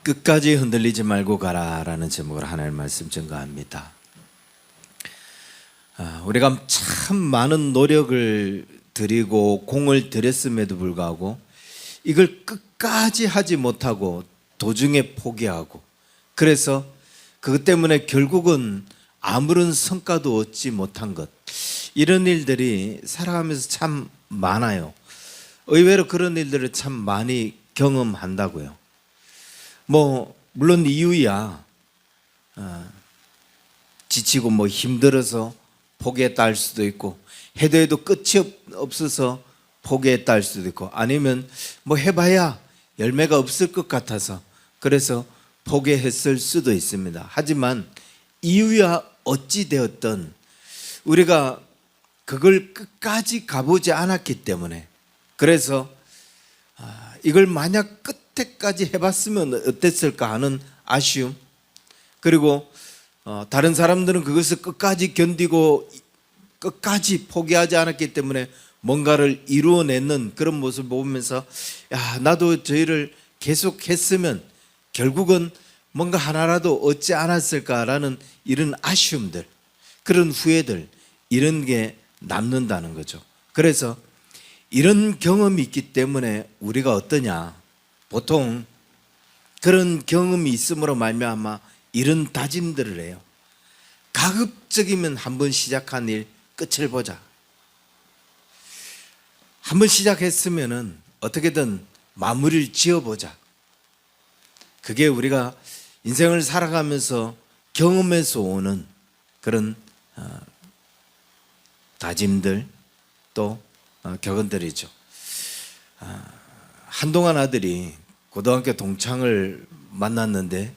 끝까지 흔들리지 말고 가라라는 제목으로 하나님의 말씀 증거합니다. 우리가 참 많은 노력을 들이고 공을 들였음에도 불구하고 이걸 끝까지 하지 못하고 도중에 포기하고, 그래서 그것 때문에 결국은 아무런 성과도 얻지 못한 것, 이런 일들이 살아가면서 참 많아요. 의외로 그런 일들을 참 많이 경험한다고요. 물론 이유야 지치고 힘들어서 포기했다 할 수도 있고, 해도 끝이 없어서 포기했다 할 수도 있고, 아니면 해봐야 열매가 없을 것 같아서 그래서 포기했을 수도 있습니다. 하지만 이유야 어찌 되었든 우리가 그걸 끝까지 가보지 않았기 때문에, 그래서 이걸 만약 끝에까지 해봤으면 어땠을까 하는 아쉬움, 그리고 다른 사람들은 그것을 끝까지 견디고 끝까지 포기하지 않았기 때문에 뭔가를 이루어내는 그런 모습을 보면서 나도 저 일을 계속했으면 결국은 뭔가 하나라도 얻지 않았을까라는 이런 아쉬움들, 그런 후회들, 이런 게 남는다는 거죠. 그래서 이런 경험이 있기 때문에 우리가 어떠냐, 보통 그런 경험이 있음으로 말미암아 이런 다짐들을 해요. 가급적이면 한번 시작한 일 끝을 보자. 한번 시작했으면은 어떻게든 마무리를 지어보자. 그게 우리가 인생을 살아가면서 경험에서 오는 그런 다짐들, 또 격언들이죠. 한동안 아들이 고등학교 동창을 만났는데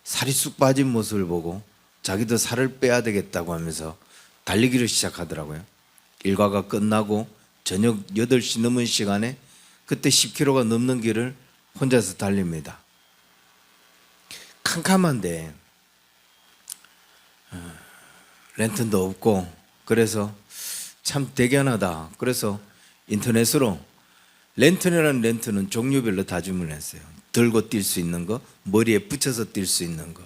살이 쑥 빠진 모습을 보고 자기도 살을 빼야 되겠다고 하면서 달리기를 시작하더라고요. 일과가 끝나고 저녁 8시 넘은 시간에 그때 10km가 넘는 길을 혼자서 달립니다. 캄캄한데 랜턴도 없고, 그래서 참 대견하다. 그래서 인터넷으로 랜턴이라는 랜턴은 종류별로 다 주문했어요. 들고 뛸 수 있는 거, 머리에 붙여서 뛸 수 있는 거.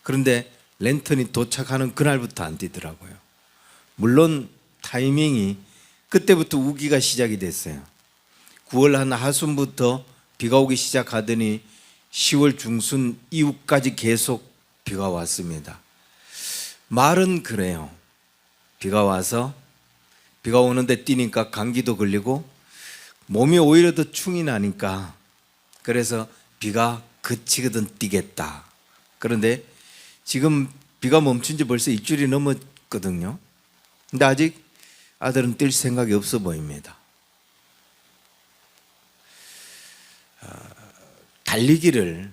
그런데 랜턴이 도착하는 그날부터 안 뛰더라고요. 물론 타이밍이 그때부터 우기가 시작이 됐어요. 9월 한 하순부터 비가 오기 시작하더니 10월 중순 이후까지 계속 비가 왔습니다. 말은 그래요. 비가 와서 비가 오는데 뛰니까 감기도 걸리고 몸이 오히려 더 충이 나니까, 그래서 비가 그치거든 뛰겠다. 그런데 지금 비가 멈춘 지 벌써 일주일이 넘었거든요. 근데 아직 아들은 뛸 생각이 없어 보입니다. 달리기를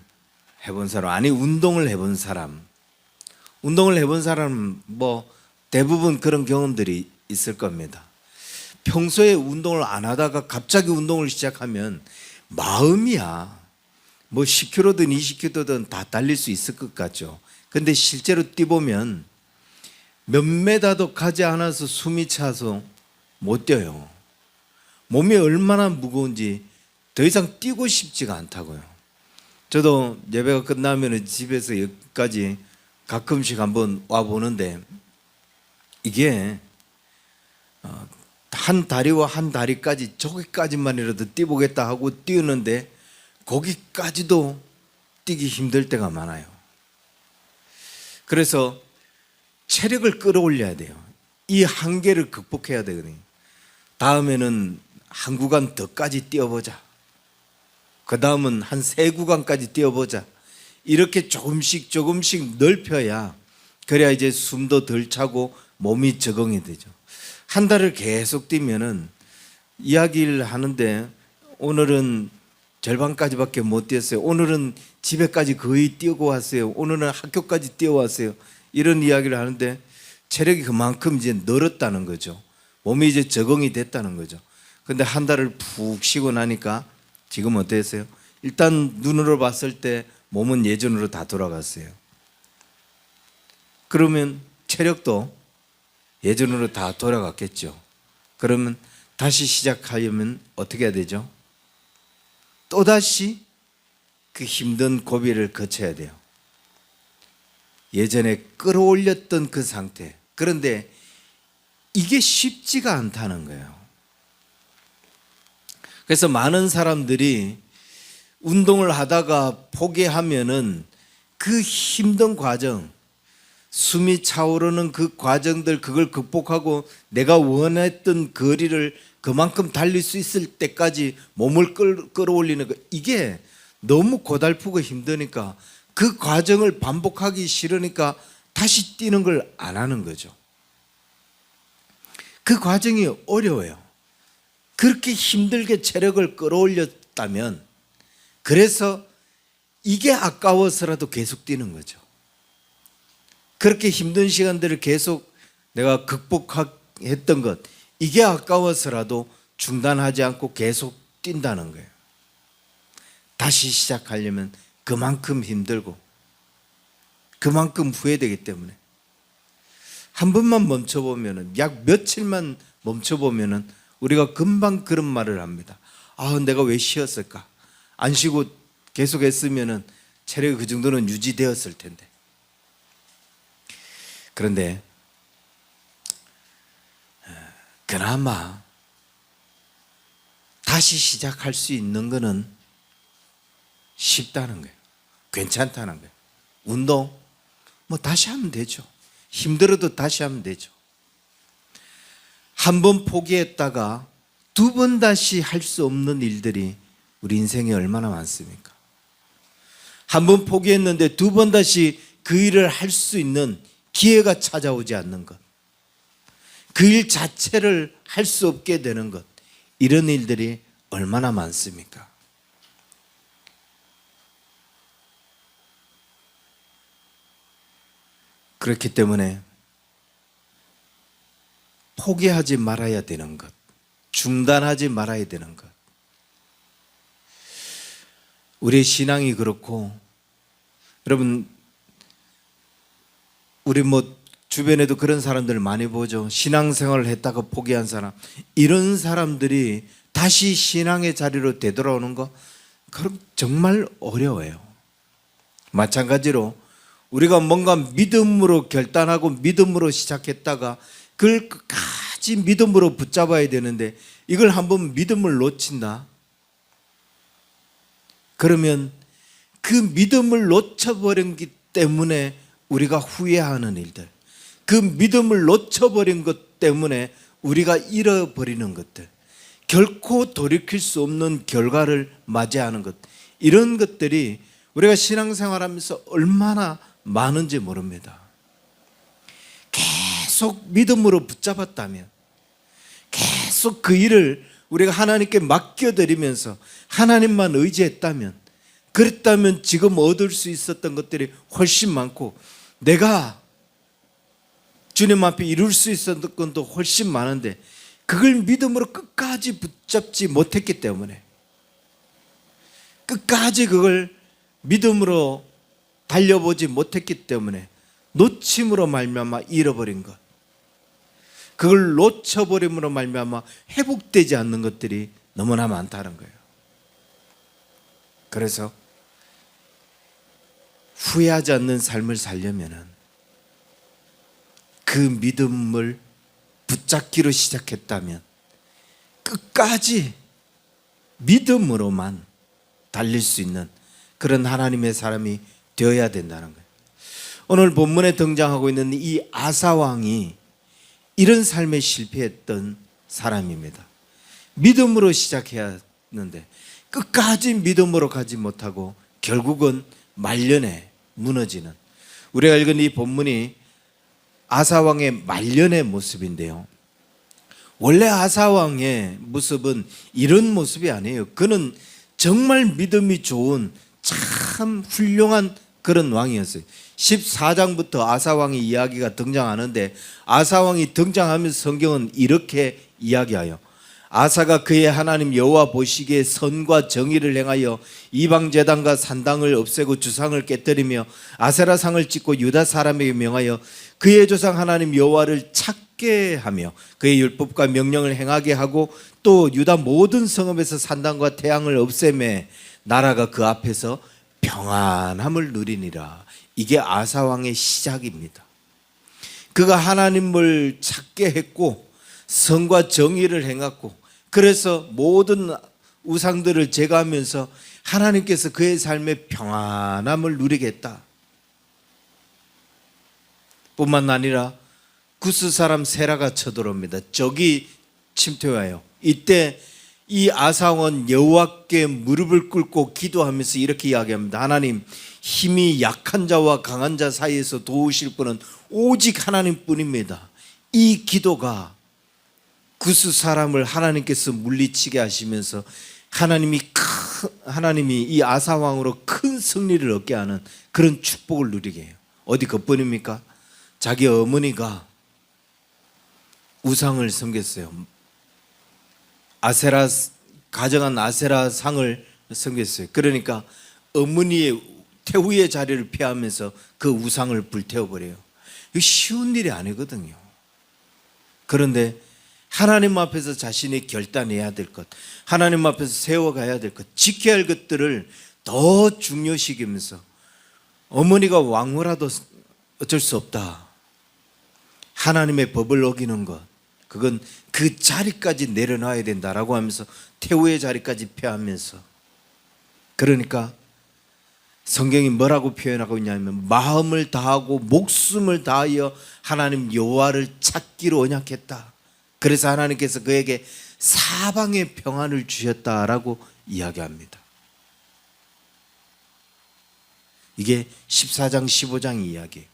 해본 사람, 아니 운동을 해본 사람, 대부분 그런 경험들이 있을 겁니다. 평소에 운동을 안 하다가 갑자기 운동을 시작하면 마음이야 10km든 20km든 다 달릴 수 있을 것 같죠. 근데 실제로 뛰보면 몇 메다도 가지 않아서 숨이 차서 못 뛰어요. 몸이 얼마나 무거운지 더 이상 뛰고 싶지가 않다고요. 저도 예배가 끝나면 집에서 여기까지 가끔씩 한번 와보는데, 이게 한 다리와 한 다리까지 저기까지만이라도 뛰보겠다 하고 뛰었는데 거기까지도 뛰기 힘들 때가 많아요. 그래서 체력을 끌어올려야 돼요. 이 한계를 극복해야 되거든요. 다음에는 한 구간 더까지 뛰어보자. 그 다음은 한 3구간까지 뛰어보자. 이렇게 조금씩 넓혀야, 그래야 이제 숨도 덜 차고 몸이 적응이 되죠. 한 달을 계속 뛰면은 이야기를 하는데 오늘은 절반까지밖에 못 뛰었어요. 오늘은 집에까지 거의 뛰고 왔어요. 오늘은 학교까지 뛰어왔어요. 이런 이야기를 하는데 체력이 그만큼 이제 늘었다는 거죠. 몸이 이제 적응이 됐다는 거죠. 근데 한 달을 푹 쉬고 나니까 지금 어땠어요? 일단 눈으로 봤을 때 몸은 예전으로 다 돌아갔어요. 그러면 체력도 예전으로 다 돌아갔겠죠. 그러면 다시 시작하려면 어떻게 해야 되죠? 또다시 그 힘든 고비를 거쳐야 돼요. 예전에 끌어올렸던 그 상태. 그런데 이게 쉽지가 않다는 거예요. 그래서 많은 사람들이 운동을 하다가 포기하면은 그 힘든 과정, 숨이 차오르는 그 과정들, 그걸 극복하고 내가 원했던 거리를 그만큼 달릴 수 있을 때까지 몸을 끌어올리는 거, 이게 너무 고달프고 힘드니까 그 과정을 반복하기 싫으니까 다시 뛰는 걸 안 하는 거죠. 그 과정이 어려워요. 그렇게 힘들게 체력을 끌어올렸다면, 그래서 이게 아까워서라도 계속 뛰는 거죠. 그렇게 힘든 시간들을 계속 내가 극복했던 것, 이게 아까워서라도 중단하지 않고 계속 뛴다는 거예요. 다시 시작하려면 그만큼 힘들고 그만큼 후회되기 때문에 한 번만 멈춰보면, 약 며칠만 멈춰보면 우리가 금방 그런 말을 합니다. 아, 내가 왜 쉬었을까? 안 쉬고 계속 했으면 체력이 그 정도는 유지되었을 텐데. 그런데 그나마 다시 시작할 수 있는 거는 쉽다는 거예요. 괜찮다는 거예요. 운동 뭐 다시 하면 되죠. 힘들어도 다시 하면 되죠. 한 번 포기했다가 두 번 다시 할 수 없는 일들이 우리 인생에 얼마나 많습니까? 한 번 포기했는데 두 번 다시 그 일을 할 수 있는 기회가 찾아오지 않는 것, 그 일 자체를 할 수 없게 되는 것, 이런 일들이 얼마나 많습니까? 그렇기 때문에 포기하지 말아야 되는 것, 중단하지 말아야 되는 것. 우리의 신앙이 그렇고, 여러분, 우리 주변에도 그런 사람들 많이 보죠. 신앙생활을 했다가 포기한 사람, 이런 사람들이 다시 신앙의 자리로 되돌아오는 거, 그럼 정말 어려워요. 마찬가지로 우리가 뭔가 믿음으로 결단하고 믿음으로 시작했다가 그걸 끝까지 믿음으로 붙잡아야 되는데, 이걸 한번 믿음을 놓친다, 그러면 그 믿음을 놓쳐버렸기 때문에 우리가 후회하는 일들, 그 믿음을 놓쳐버린 것 때문에 우리가 잃어버리는 것들, 결코 돌이킬 수 없는 결과를 맞이하는 것, 이런 것들이 우리가 신앙생활하면서 얼마나 많은지 모릅니다. 계속 믿음으로 붙잡았다면, 계속 그 일을 우리가 하나님께 맡겨드리면서 하나님만 의지했다면, 그랬다면 지금 얻을 수 있었던 것들이 훨씬 많고, 내가 주님 앞에 이룰 수 있었던 것도 훨씬 많은데, 그걸 믿음으로 끝까지 붙잡지 못했기 때문에, 끝까지 그걸 믿음으로 달려보지 못했기 때문에 놓침으로 말미암아 잃어버린 것, 그걸 놓쳐버림으로 말미암아 회복되지 않는 것들이 너무나 많다는 거예요. 그래서 후회하지 않는 삶을 살려면은 그 믿음을 붙잡기로 시작했다면 끝까지 믿음으로만 달릴 수 있는 그런 하나님의 사람이 되어야 된다는 거예요. 오늘 본문에 등장하고 있는 이 아사왕이 이런 삶에 실패했던 사람입니다. 믿음으로 시작해야 하는데 끝까지 믿음으로 가지 못하고 결국은 말년에 무너지는, 우리가 읽은 이 본문이 아사왕의 말년의 모습인데요, 원래 아사왕의 모습은 이런 모습이 아니에요. 그는 정말 믿음이 좋은 참 훌륭한 그런 왕이었어요. 14장부터 아사왕의 이야기가 등장하는데, 아사왕이 등장하면서 성경은 이렇게 이야기하여, 아사가 그의 하나님 여호와 보시기에 선과 정의를 행하여 이방 제단과 산당을 없애고 주상을 깨뜨리며 아세라상을 찍고 유다 사람에게 명하여 그의 조상 하나님 여호와를 찾게 하며 그의 율법과 명령을 행하게 하고, 또 유다 모든 성읍에서 산당과 태양을 없애매 나라가 그 앞에서 평안함을 누리니라. 이게 아사 왕의 시작입니다. 그가 하나님을 찾게 했고 성과 정의를 행했고, 그래서 모든 우상들을 제거하면서 하나님께서 그의 삶에 평안함을 누리겠다 뿐만 아니라 구스 사람 세라가 쳐들어옵니다. 적이 침투하여, 이때 이 아사왕은 여호와께 무릎을 꿇고 기도하면서 이렇게 이야기합니다. 하나님, 힘이 약한 자와 강한 자 사이에서 도우실 분은 오직 하나님뿐입니다. 이 기도가 구스 사람을 하나님께서 물리치게 하시면서 하나님이 이 아사 왕으로 큰 승리를 얻게 하는 그런 축복을 누리게 해요. 어디 그뿐입니까? 자기 어머니가 우상을 섬겼어요. 가정한 아세라 상을 섬겼어요. 그러니까 어머니의 태후의 자리를 피하면서 그 우상을 불태워버려요. 이거 쉬운 일이 아니거든요. 그런데 하나님 앞에서 자신이 결단해야 될 것, 하나님 앞에서 세워가야 될 것, 지켜야 할 것들을 더 중요시키면서 어머니가 왕후라도 어쩔 수 없다. 하나님의 법을 어기는 것, 그건 그 자리까지 내려놔야 된다라고 하면서 태후의 자리까지 피하면서, 그러니까 성경이 뭐라고 표현하고 있냐면 마음을 다하고 목숨을 다하여 하나님 여호와를 찾기로 언약했다. 그래서 하나님께서 그에게 사방의 평안을 주셨다라고 이야기합니다. 이게 14장 15장 이야기예요.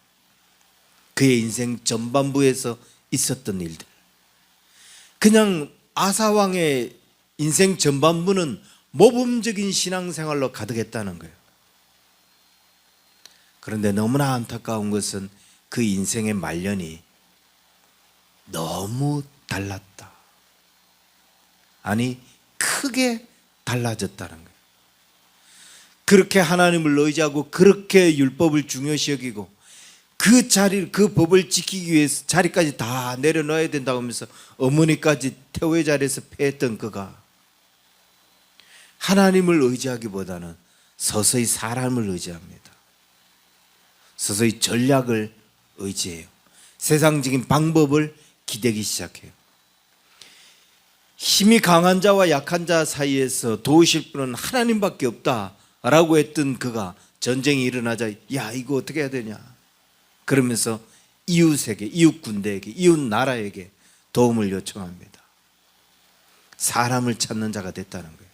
그의 인생 전반부에서 있었던 일들. 그냥 아사왕의 인생 전반부는 모범적인 신앙생활로 가득했다는 거예요. 그런데 너무나 안타까운 것은 그 인생의 말년이 너무 달랐다. 아니, 크게 달라졌다는 거예요. 그렇게 하나님을 의지하고 그렇게 율법을 중요시 여기고 그 법을 지키기 위해서 자리까지 다 내려놔야 된다고 하면서 어머니까지 태호의 자리에서 패했던 그가 하나님을 의지하기보다는 서서히 사람을 의지합니다. 서서히 전략을 의지해요. 세상적인 방법을 기대기 시작해요. 힘이 강한 자와 약한 자 사이에서 도우실 분은 하나님밖에 없다라고 했던 그가 전쟁이 일어나자 야, 이거 어떻게 해야 되냐 그러면서 이웃에게, 이웃 군대에게, 이웃 나라에게 도움을 요청합니다. 사람을 찾는 자가 됐다는 거예요.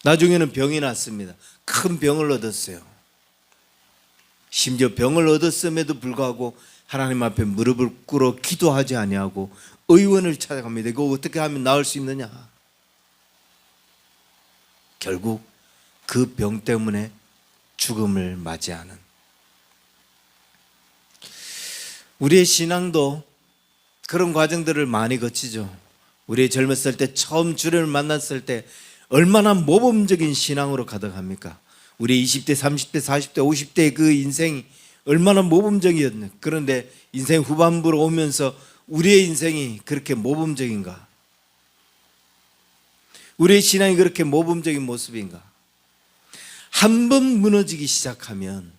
나중에는 병이 났습니다. 큰 병을 얻었어요. 심지어 병을 얻었음에도 불구하고 하나님 앞에 무릎을 꿇어 기도하지 아니하고 의원을 찾아갑니다. 이거 어떻게 하면 나을 수 있느냐. 결국 그 병 때문에 죽음을 맞이하는, 우리의 신앙도 그런 과정들을 많이 거치죠. 우리의 젊었을 때 처음 주님을 만났을 때 얼마나 모범적인 신앙으로 가득합니까? 우리 20대, 30대, 40대, 50대의 그 인생이 얼마나 모범적이었네. 그런데 인생 후반부로 오면서 우리의 인생이 그렇게 모범적인가? 우리의 신앙이 그렇게 모범적인 모습인가? 한 번 무너지기 시작하면,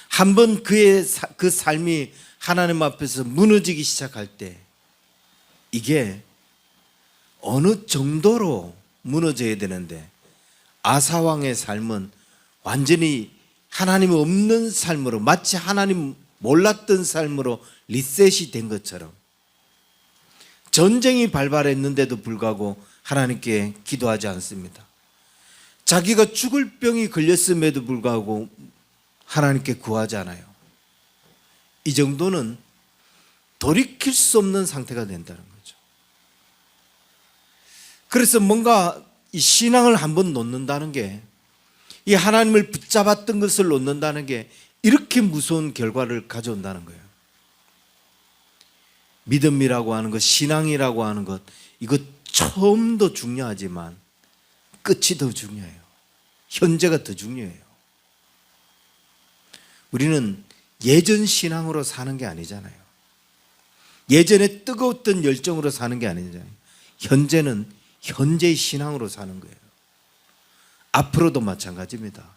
한 번 그 삶이 하나님 앞에서 무너지기 시작할 때 이게 어느 정도로 무너져야 되는데 아사왕의 삶은 완전히 하나님 없는 삶으로, 마치 하나님 몰랐던 삶으로 리셋이 된 것처럼 전쟁이 발발했는데도 불구하고 하나님께 기도하지 않습니다. 자기가 죽을 병이 걸렸음에도 불구하고 하나님께 구하지 않아요. 이 정도는 돌이킬 수 없는 상태가 된다는 거죠. 그래서 뭔가 이 신앙을 한번 놓는다는 게, 이 하나님을 붙잡았던 것을 놓는다는 게 이렇게 무서운 결과를 가져온다는 거예요. 믿음이라고 하는 것, 신앙이라고 하는 것, 이거 처음도 중요하지만 끝이 더 중요해요. 현재가 더 중요해요. 우리는 예전 신앙으로 사는 게 아니잖아요. 예전에 뜨거웠던 열정으로 사는 게 아니잖아요. 현재는 현재의 신앙으로 사는 거예요. 앞으로도 마찬가지입니다.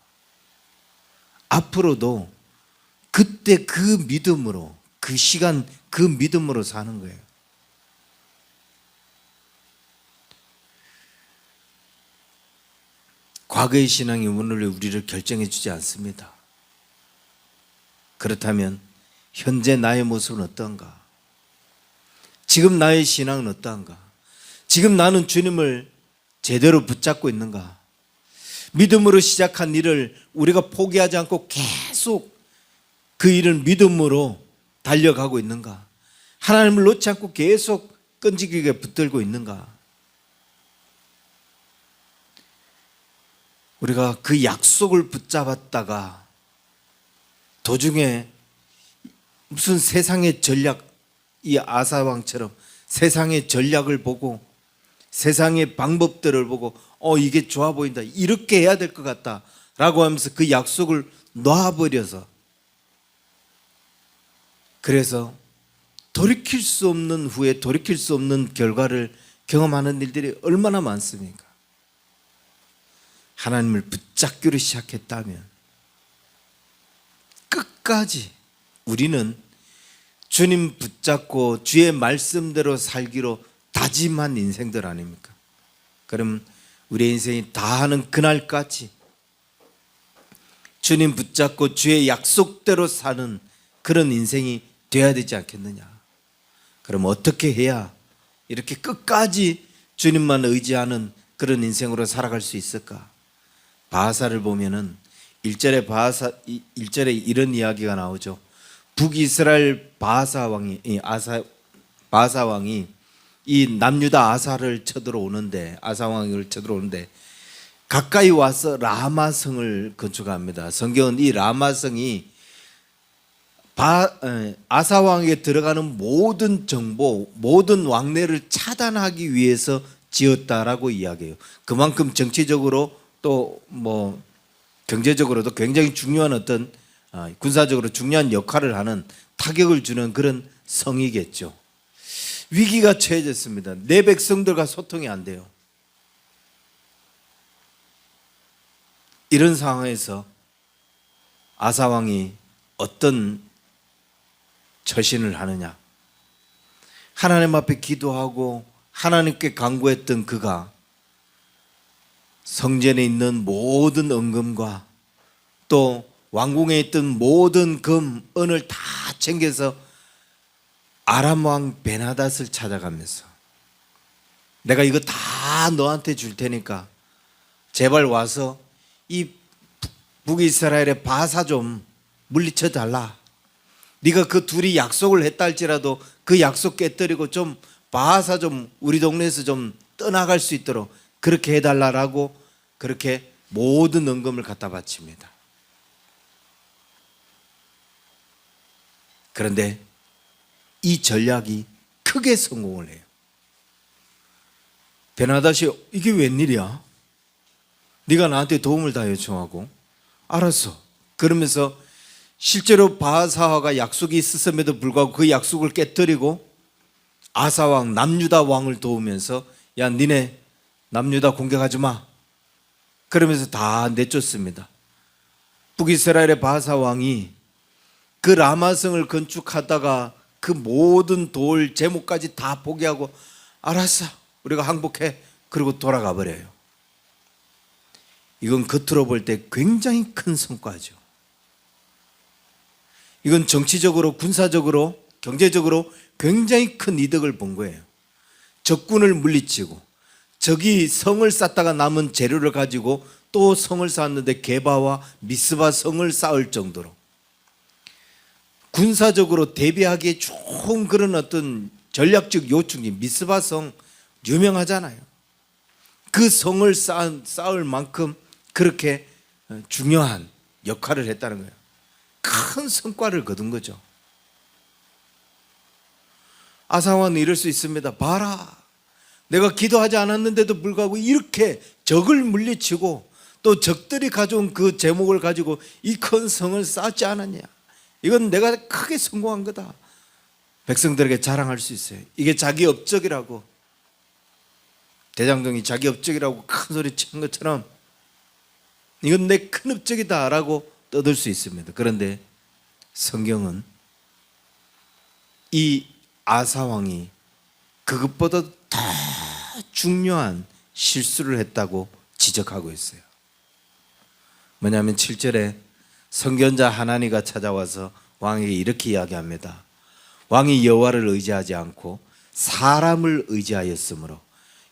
앞으로도 그때 그 믿음으로, 그 시간 그 믿음으로 사는 거예요. 과거의 신앙이 오늘 우리를 결정해 주지 않습니다. 그렇다면 현재 나의 모습은 어떤가? 지금 나의 신앙은 어떠한가? 지금 나는 주님을 제대로 붙잡고 있는가? 믿음으로 시작한 일을 우리가 포기하지 않고 계속 그 일을 믿음으로 달려가고 있는가? 하나님을 놓지 않고 계속 끈질기게 붙들고 있는가? 우리가 그 약속을 붙잡았다가 도중에 무슨 세상의 전략, 이 아사왕처럼 세상의 전략을 보고 세상의 방법들을 보고 이게 좋아 보인다, 이렇게 해야 될 것 같다 라고 하면서 그 약속을 놔버려서, 그래서 돌이킬 수 없는 후에 돌이킬 수 없는 결과를 경험하는 일들이 얼마나 많습니까? 하나님을 붙잡기로 시작했다면 끝까지 우리는 주님 붙잡고 주의 말씀대로 살기로 다짐한 인생들 아닙니까? 그럼 우리의 인생이 다하는 그날까지 주님 붙잡고 주의 약속대로 사는 그런 인생이 되어야 되지 않겠느냐? 그럼 어떻게 해야 이렇게 끝까지 주님만 의지하는 그런 인생으로 살아갈 수 있을까? 바하사를 보면은 1절에 이런 이야기가 나오죠. 북이스라엘 바하사 왕이 이 남유다 아사를 쳐들어오는데, 아사 왕을 쳐들어오는데 가까이 와서 라마성을 건축합니다. 성경은 이 라마성이 아사 왕에게 들어가는 모든 정보, 모든 왕래를 차단하기 위해서 지었다라고 이야기해요. 그만큼 정치적으로 또 경제적으로도 굉장히 중요한 어떤 군사적으로 중요한 역할을 하는, 타격을 주는 그런 성이겠죠. 위기가 처해졌습니다. 내 백성들과 소통이 안 돼요. 이런 상황에서 아사 왕이 어떤 처신을 하느냐? 하나님 앞에 기도하고 하나님께 간구했던 그가 성전에 있는 모든 은금과 또 왕궁에 있던 모든 금, 은을 다 챙겨서 아람 왕 베나닷을 찾아가면서 내가 이거 다 너한테 줄 테니까 제발 와서 이 북이스라엘의 바사 좀 물리쳐 달라. 네가 그 둘이 약속을 했다 할지라도 그 약속 깨뜨리고 좀 바사 좀 우리 동네에서 좀 떠나갈 수 있도록 그렇게 해달라라고 그렇게 모든 은금을 갖다 바칩니다. 그런데 이 전략이 크게 성공을 해요. 베나닷이 이게 웬일이야? 네가 나한테 도움을 다 요청하고 알았어. 그러면서 실제로 바하사가 약속이 있었음에도 불구하고 그 약속을 깨뜨리고 아사왕, 남유다 왕을 도우면서 야 니네 남유다 공격하지 마. 그러면서 다 내쫓습니다. 북이스라엘의 바하사 왕이 그 라마성을 건축하다가 그 모든 돌 제목까지 다 포기하고 알았어 우리가 항복해, 그리고 돌아가 버려요. 이건 겉으로 볼 때 굉장히 큰 성과죠. 이건 정치적으로, 군사적으로, 경제적으로 굉장히 큰 이득을 본 거예요. 적군을 물리치고 적이 성을 쌓다가 남은 재료를 가지고 또 성을 쌓았는데 게바와 미스바 성을 쌓을 정도로 군사적으로 대비하기에 좋은 그런 어떤 전략적 요충지, 미스바 성 유명하잖아요. 그 성을 쌓을 만큼 그렇게 중요한 역할을 했다는 거예요. 큰 성과를 거둔 거죠. 아사왕은 이럴 수 있습니다. 봐라, 내가 기도하지 않았는데도 불구하고 이렇게 적을 물리치고 또 적들이 가져온 그 제목을 가지고 이 큰 성을 쌓지 않았냐? 이건 내가 크게 성공한 거다. 백성들에게 자랑할 수 있어요. 이게 자기 업적이라고, 대장동이 자기 업적이라고 큰 소리 치는 것처럼 이건 내 큰 업적이다라고 떠들 수 있습니다. 그런데 성경은 이 아사왕이 그것보다 더 중요한 실수를 했다고 지적하고 있어요. 뭐냐면 7절에 선견자 하나니가 찾아와서 왕에게 이렇게 이야기합니다. 왕이 여호와를 의지하지 않고 사람을 의지하였으므로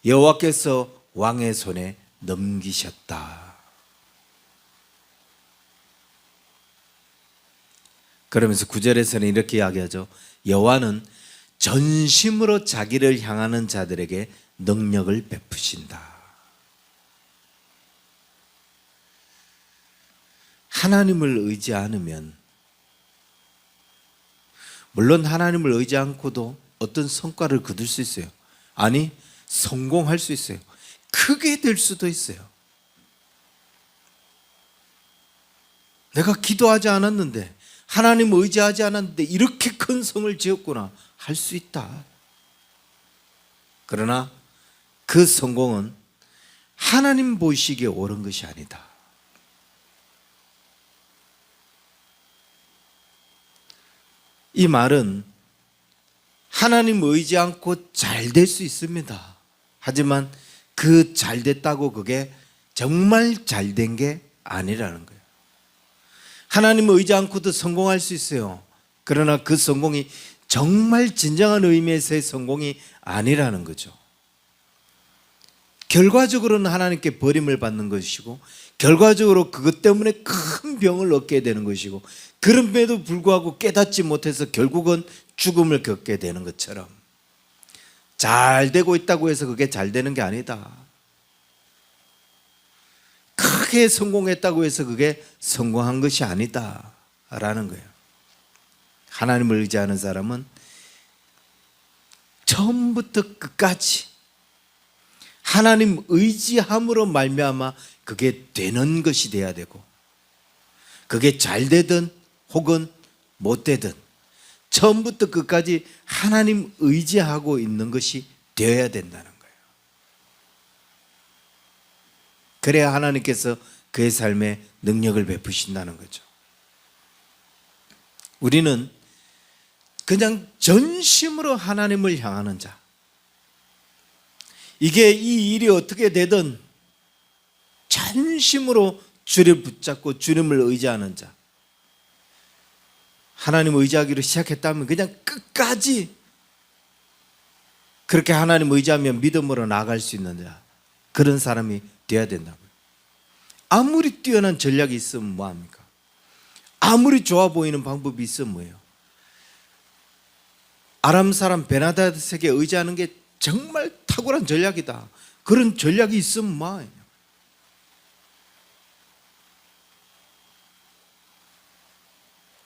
여호와께서 왕의 손에 넘기셨다. 그러면서 9절에서는 이렇게 이야기하죠. 여호와는 전심으로 자기를 향하는 자들에게 능력을 베푸신다. 하나님을 의지 않으면, 물론 하나님을 의지 않고도 어떤 성과를 거둘 수 있어요. 아니, 성공할 수 있어요. 크게 될 수도 있어요. 내가 기도하지 않았는데, 하나님을 의지하지 않았는데 이렇게 큰 성을 지었구나 할 수 있다. 그러나 그 성공은 하나님 보시기에 옳은 것이 아니다. 이 말은 하나님 의지 않고 잘 될 수 있습니다. 하지만 그 잘 됐다고 그게 정말 잘 된 게 아니라는 거예요. 하나님을 의지 않고도 성공할 수 있어요. 그러나 그 성공이 정말 진정한 의미에서의 성공이 아니라는 거죠. 결과적으로는 하나님께 버림을 받는 것이고, 결과적으로 그것 때문에 큰 병을 얻게 되는 것이고, 그럼에도 불구하고 깨닫지 못해서 결국은 죽음을 겪게 되는 것처럼, 잘 되고 있다고 해서 그게 잘 되는 게 아니다. 크게 성공했다고 해서 그게 성공한 것이 아니다 라는 거예요. 하나님을 의지하는 사람은 처음부터 끝까지 하나님 의지함으로 말미암아 그게 되는 것이 돼야 되고, 그게 잘 되든 혹은 못 되든 처음부터 끝까지 하나님 의지하고 있는 것이 되어야 된다는 거예요. 그래야 하나님께서 그의 삶에 능력을 베푸신다는 거죠. 우리는 그냥 전심으로 하나님을 향하는 자, 이게 이 일이 어떻게 되든 전심으로 주를 붙잡고 주님을 의지하는 자, 하나님을 의지하기로 시작했다면 그냥 끝까지 그렇게 하나님을 의지하며 믿음으로 나아갈 수 있는 자, 그런 사람이 되어야 된다고요. 아무리 뛰어난 전략이 있으면 뭐합니까? 아무리 좋아 보이는 방법이 있으면 뭐예요? 아람 사람 베나다드에게 의지하는 게 정말 탁월한 전략이다, 그런 전략이 있으면 뭐예요?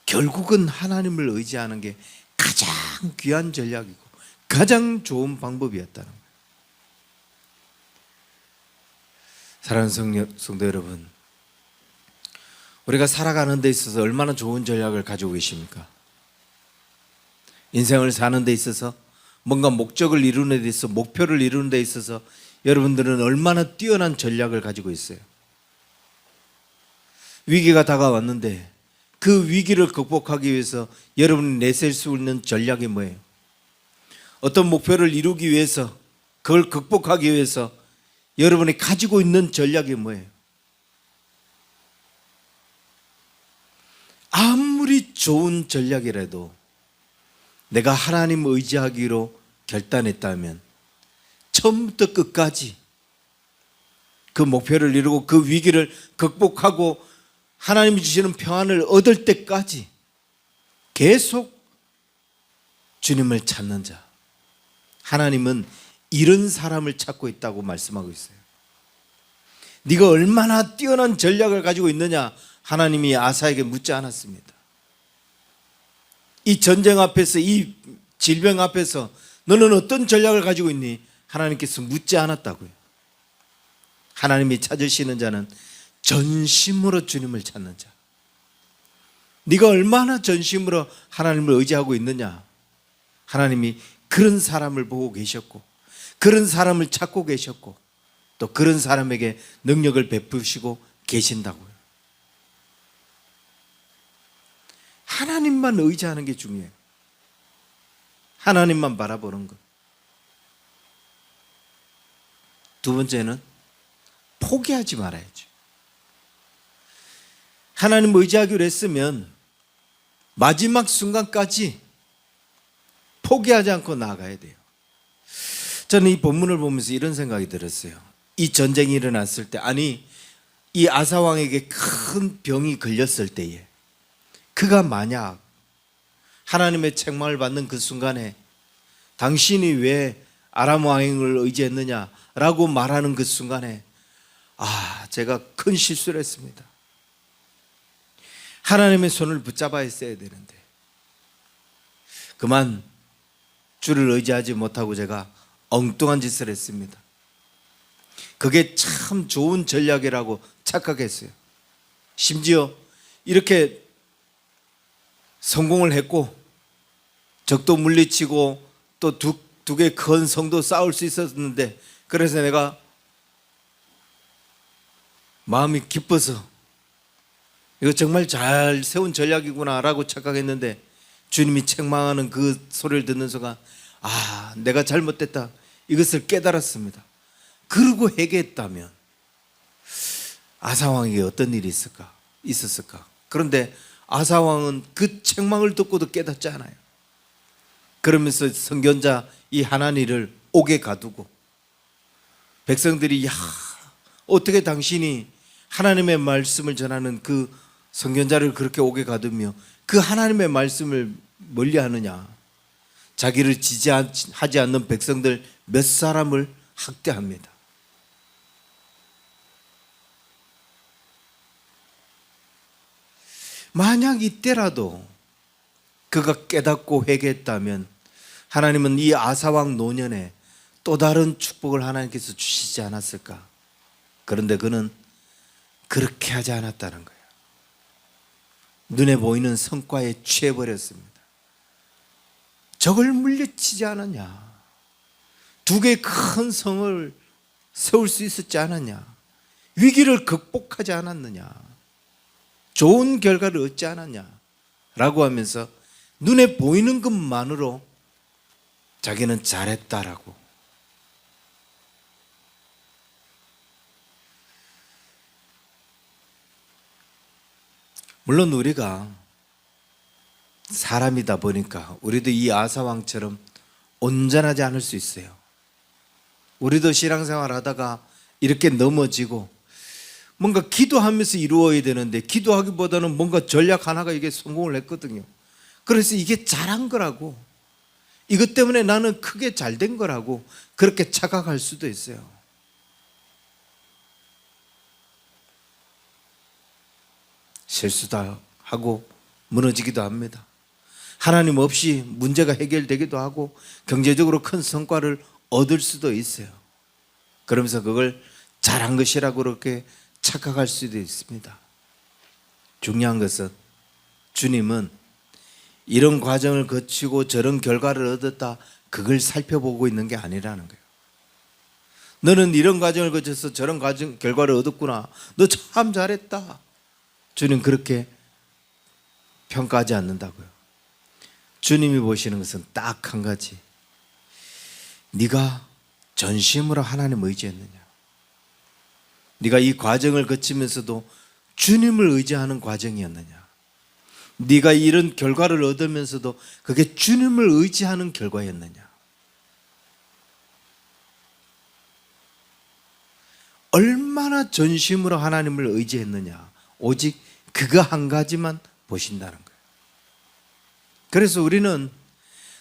결국은 하나님을 의지하는 게 가장 귀한 전략이고 가장 좋은 방법이었다는 거예요. 사랑하는 성도 여러분, 우리가 살아가는 데 있어서 얼마나 좋은 전략을 가지고 계십니까? 인생을 사는 데 있어서, 뭔가 목적을 이루는 데 있어서, 목표를 이루는 데 있어서 여러분들은 얼마나 뛰어난 전략을 가지고 있어요. 위기가 다가왔는데 그 위기를 극복하기 위해서 여러분이 내세울 수 있는 전략이 뭐예요? 어떤 목표를 이루기 위해서, 그걸 극복하기 위해서 여러분이 가지고 있는 전략이 뭐예요? 아무리 좋은 전략이라도 내가 하나님 의지하기로 결단했다면 처음부터 끝까지 그 목표를 이루고 그 위기를 극복하고 하나님이 주시는 평안을 얻을 때까지 계속 주님을 찾는 자, 하나님은 이런 사람을 찾고 있다고 말씀하고 있어요. 네가 얼마나 뛰어난 전략을 가지고 있느냐, 하나님이 아사에게 묻지 않았습니다. 이 전쟁 앞에서, 이 질병 앞에서 너는 어떤 전략을 가지고 있니? 하나님께서 묻지 않았다고요. 하나님이 찾으시는 자는 전심으로 주님을 찾는 자. 네가 얼마나 전심으로 하나님을 의지하고 있느냐, 하나님이 그런 사람을 보고 계셨고, 그런 사람을 찾고 계셨고, 또 그런 사람에게 능력을 베푸시고 계신다고요. 하나님만 의지하는 게 중요해요. 하나님만 바라보는 것. 두 번째는 포기하지 말아야죠. 하나님 의지하기로 했으면 마지막 순간까지 포기하지 않고 나아가야 돼요. 저는 이 본문을 보면서 이런 생각이 들었어요. 이 전쟁이 일어났을 때, 아니 이 아사왕에게 큰 병이 걸렸을 때에 그가 만약 하나님의 책망을 받는 그 순간에 당신이 왜 아람 왕을 의지했느냐라고 말하는 그 순간에 제가 큰 실수를 했습니다. 하나님의 손을 붙잡아 있어야 되는데 그만 주를 의지하지 못하고 제가 엉뚱한 짓을 했습니다. 그게 참 좋은 전략이라고 착각했어요. 심지어 이렇게 성공을 했고 적도 물리치고 또 두 개 큰 성도 싸울 수 있었는데, 그래서 내가 마음이 기뻐서 이거 정말 잘 세운 전략이구나 라고 착각했는데, 주님이 책망하는 그 소리를 듣는 순간 내가 잘못됐다 이것을 깨달았습니다. 그러고 회개했다면 아사왕에게 어떤 일이 있었을까? 그런데 아사왕은 그 책망을 듣고도 깨닫지 않아요. 그러면서 선견자 이 하나니를 옥에 가두고 백성들이 어떻게 당신이 하나님의 말씀을 전하는 그 선견자를 그렇게 옥에 가두며 그 하나님의 말씀을 멀리하느냐. 자기를 지지하지 않는 백성들 몇 사람을 학대합니다. 만약 이때라도 그가 깨닫고 회개했다면 하나님은 이 아사왕 노년에 또 다른 축복을 하나님께서 주시지 않았을까? 그런데 그는 그렇게 하지 않았다는 거예요. 눈에 보이는 성과에 취해버렸습니다. 적을 물리치지 않았냐? 두 개의 큰 성을 세울 수 있었지 않았냐? 위기를 극복하지 않았느냐? 좋은 결과를 얻지 않았냐? 라고 하면서 눈에 보이는 것만으로 자기는 잘했다라고. 물론 우리가 사람이다 보니까 우리도 이 아사왕처럼 온전하지 않을 수 있어요. 우리도 신앙생활 하다가 이렇게 넘어지고 뭔가 기도하면서 이루어야 되는데 기도하기보다는 뭔가 전략 하나가 이게 성공을 했거든요. 그래서 이게 잘한 거라고, 이것 때문에 나는 크게 잘된 거라고 그렇게 착각할 수도 있어요. 실수도 하고 무너지기도 합니다. 하나님 없이 문제가 해결되기도 하고 경제적으로 큰 성과를 얻을 수도 있어요. 그러면서 그걸 잘한 것이라고 그렇게 착각할 수도 있습니다. 중요한 것은 주님은 이런 과정을 거치고 저런 결과를 얻었다, 그걸 살펴보고 있는 게 아니라는 거예요. 너는 이런 과정을 거쳐서 저런 결과를 얻었구나, 너 참 잘했다, 주님 그렇게 평가하지 않는다고요. 주님이 보시는 것은 딱 한 가지, 네가 전심으로 하나님 의지했느냐, 네가 이 과정을 거치면서도 주님을 의지하는 과정이었느냐, 네가 이런 결과를 얻으면서도 그게 주님을 의지하는 결과였느냐, 얼마나 전심으로 하나님을 의지했느냐, 오직 그거 한 가지만 보신다는 거예요. 그래서 우리는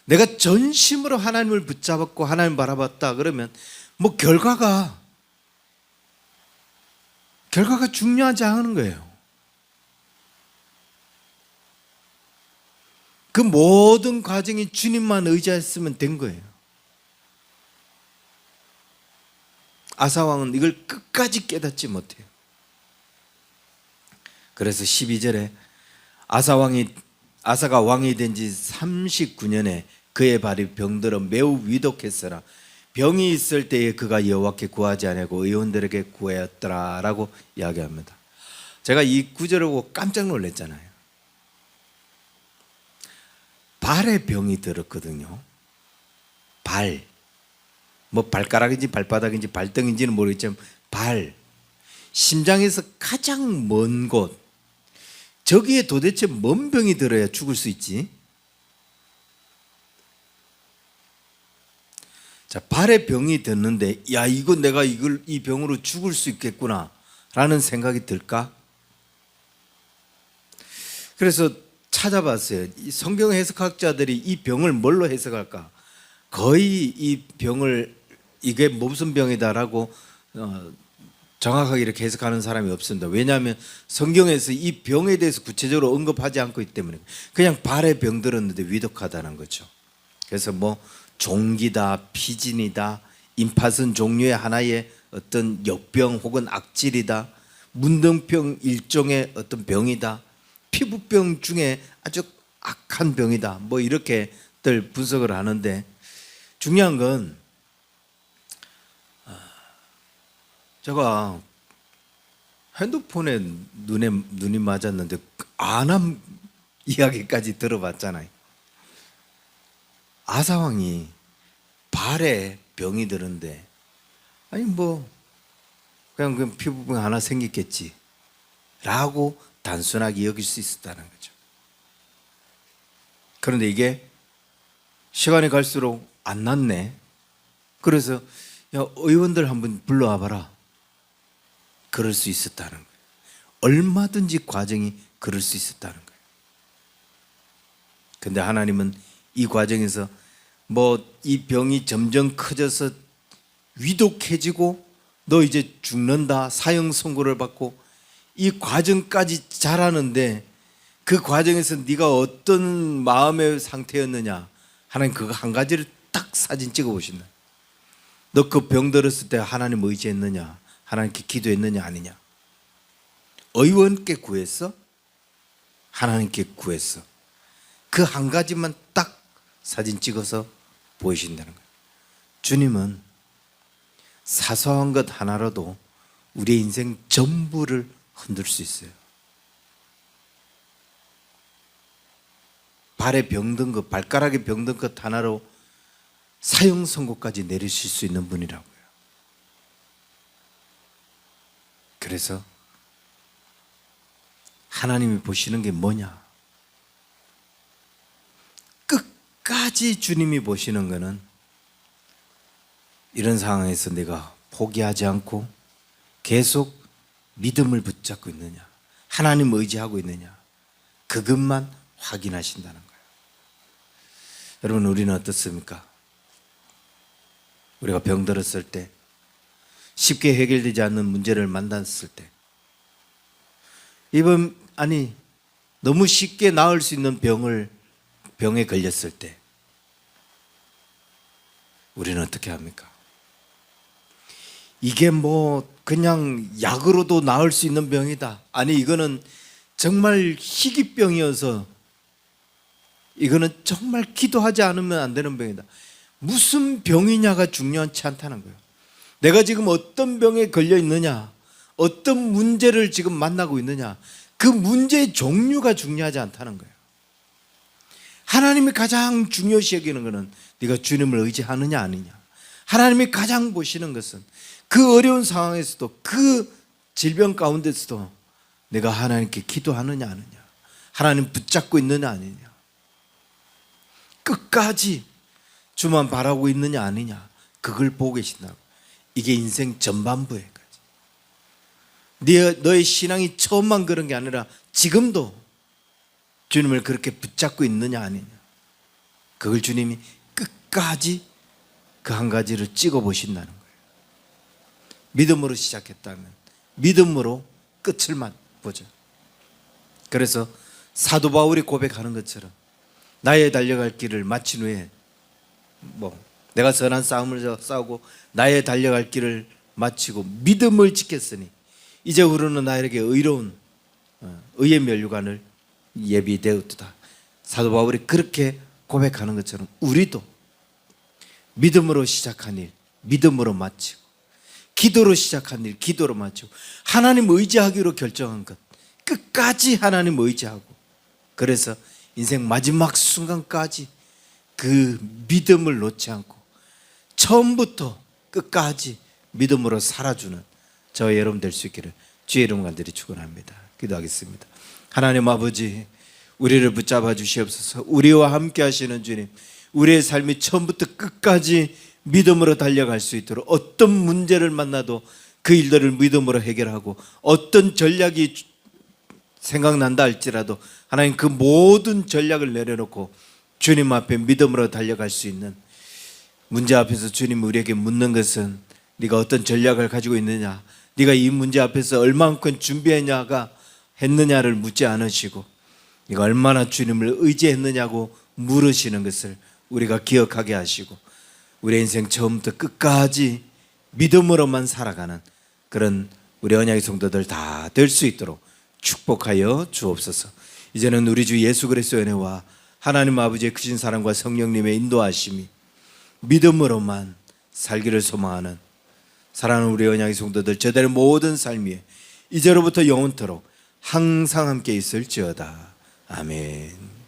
내가 전심으로 하나님을 붙잡았고 하나님 바라봤다 그러면 뭐 결과가 중요하지 않은 거예요. 그 모든 과정이 주님만 의지했으면 된 거예요. 아사왕은 이걸 끝까지 깨닫지 못해요. 그래서 12절에 아사가 왕이 된 지 39년에 그의 발이 병들어 매우 위독했으나 병이 있을 때에 그가 여호와께 구하지 아니하고 의원들에게 구하였더라 라고 이야기합니다. 제가 이 구절을 보고 깜짝 놀랐잖아요. 발에 병이 들었거든요. 발. 뭐 발가락인지 발바닥인지 발등인지는 모르겠지만 발. 심장에서 가장 먼 곳. 저기에 도대체 뭔 병이 들어야 죽을 수 있지? 자, 발에 병이 들는데 야, 이거 내가 이 병으로 죽을 수 있겠구나 라는 생각이 들까? 그래서 찾아봤어요. 이 성경 해석학자들이 이 병을 뭘로 해석할까? 거의 이 병을 이게 무슨 병이다라고 정확하게 이렇게 해석하는 사람이 없습니다. 왜냐하면 성경에서 이 병에 대해서 구체적으로 언급하지 않고 있기 때문에 그냥 발에 병 들었는데 위독하다는 거죠. 그래서 뭐 종기다, 피진이다, 임파선 종류의 하나의 어떤 역병 혹은 악질이다, 문둥병 일종의 어떤 병이다, 피부병 중에 아주 악한 병이다, 뭐 이렇게들 분석을 하는데 중요한 건 제가 핸드폰에 눈이 맞았는데 안암 이야기까지 들어봤잖아요. 아사왕이 발에 병이 드는데 아니 뭐 그냥 피부병 하나 생겼겠지 라고 단순하게 여길 수 있었다는 거죠. 그런데 이게 시간이 갈수록 안 낫네. 그래서 야, 의원들 한번 불러와 봐라. 그럴 수 있었다는 거예요. 얼마든지 과정이 그럴 수 있었다는 거예요. 근데 하나님은 이 과정에서 뭐 이 병이 점점 커져서 위독해지고 너 이제 죽는다, 사형 선고를 받고 이 과정까지 잘하는데 그 과정에서 네가 어떤 마음의 상태였느냐, 하나님 그거 한 가지를 딱 사진 찍어 보신다. 너 그 병 들었을 때 하나님 의지했느냐, 하나님께 기도했느냐 아니냐. 의원께 구했어? 하나님께 구했어. 그 한 가지만 딱 사진 찍어서 보이신다는 거예요. 주님은 사소한 것 하나라도 우리의 인생 전부를 흔들 수 있어요. 발에 병든 것, 발가락에 병든 것 하나로 사형 선고까지 내리실 수 있는 분이라고요. 그래서 하나님이 보시는 게 뭐냐? 끝까지 주님이 보시는 것은 이런 상황에서 내가 포기하지 않고 계속 믿음을 붙잡고 있느냐, 하나님 의지하고 있느냐, 그것만 확인하신다는 거예요. 여러분, 우리는 어떻습니까? 우리가 병들었을 때, 쉽게 해결되지 않는 문제를 만났을 때, 너무 쉽게 나을 수 있는 병에 걸렸을 때 우리는 어떻게 합니까? 이게 뭐 그냥 약으로도 나을 수 있는 병이다, 아니 이거는 정말 희귀병이어서 이거는 정말 기도하지 않으면 안 되는 병이다, 무슨 병이냐가 중요하지 않다는 거예요. 내가 지금 어떤 병에 걸려 있느냐, 어떤 문제를 지금 만나고 있느냐, 그 문제의 종류가 중요하지 않다는 거예요. 하나님이 가장 중요시 여기는 것은 네가 주님을 의지하느냐 아니냐. 하나님이 가장 보시는 것은 그 어려운 상황에서도, 그 질병 가운데서도 내가 하나님께 기도하느냐 아니냐, 하나님 붙잡고 있느냐 아니냐, 끝까지 주만 바라고 있느냐 아니냐, 그걸 보고 계신다고. 이게 인생 전반부에 너의 신앙이 처음만 그런 게 아니라 지금도 주님을 그렇게 붙잡고 있느냐 아니냐, 그걸 주님이 끝까지 그 한 가지를 찍어 보신다는 거예요. 믿음으로 시작했다면 믿음으로 끝을 맛보죠. 그래서 사도 바울이 고백하는 것처럼 나의 달려갈 길을 마친 후에 내가 선한 싸움을 싸우고 나의 달려갈 길을 마치고 믿음을 지켰으니 이제 우리는 나에게 의로운 의의 면류관을 예비되었도다. 사도 바울이 그렇게 고백하는 것처럼 우리도 믿음으로 시작한 일 믿음으로 마치고, 기도로 시작한 일 기도로 마치고, 하나님 의지하기로 결정한 것 끝까지 하나님 의지하고, 그래서 인생 마지막 순간까지 그 믿음을 놓지 않고 처음부터 끝까지 믿음으로 살아주는 저 여러분 될 수 있기를 주의 이름 간절히 축원합니다. 기도하겠습니다. 하나님 아버지, 우리를 붙잡아 주시옵소서. 우리와 함께 하시는 주님, 우리의 삶이 처음부터 끝까지 믿음으로 달려갈 수 있도록, 어떤 문제를 만나도 그 일들을 믿음으로 해결하고, 어떤 전략이 생각난다 할지라도 하나님 그 모든 전략을 내려놓고 주님 앞에 믿음으로 달려갈 수 있는, 문제 앞에서 주님 우리에게 묻는 것은 네가 어떤 전략을 가지고 있느냐, 네가 이 문제 앞에서 얼마만큼 준비했냐가 했느냐를 묻지 않으시고, 네가 얼마나 주님을 의지했느냐고 물으시는 것을 우리가 기억하게 하시고, 우리 인생 처음부터 끝까지 믿음으로만 살아가는 그런 우리 언약의 성도들 다 될 수 있도록 축복하여 주옵소서. 이제는 우리 주 예수 그리스도의 은혜와 하나님 아버지의 크신 사랑과 성령님의 인도하심이 믿음으로만 살기를 소망하는 사랑하는 우리 언약의 성도들 저들의 모든 삶 위에 이제로부터 영원토록 항상 함께 있을지어다. 아멘.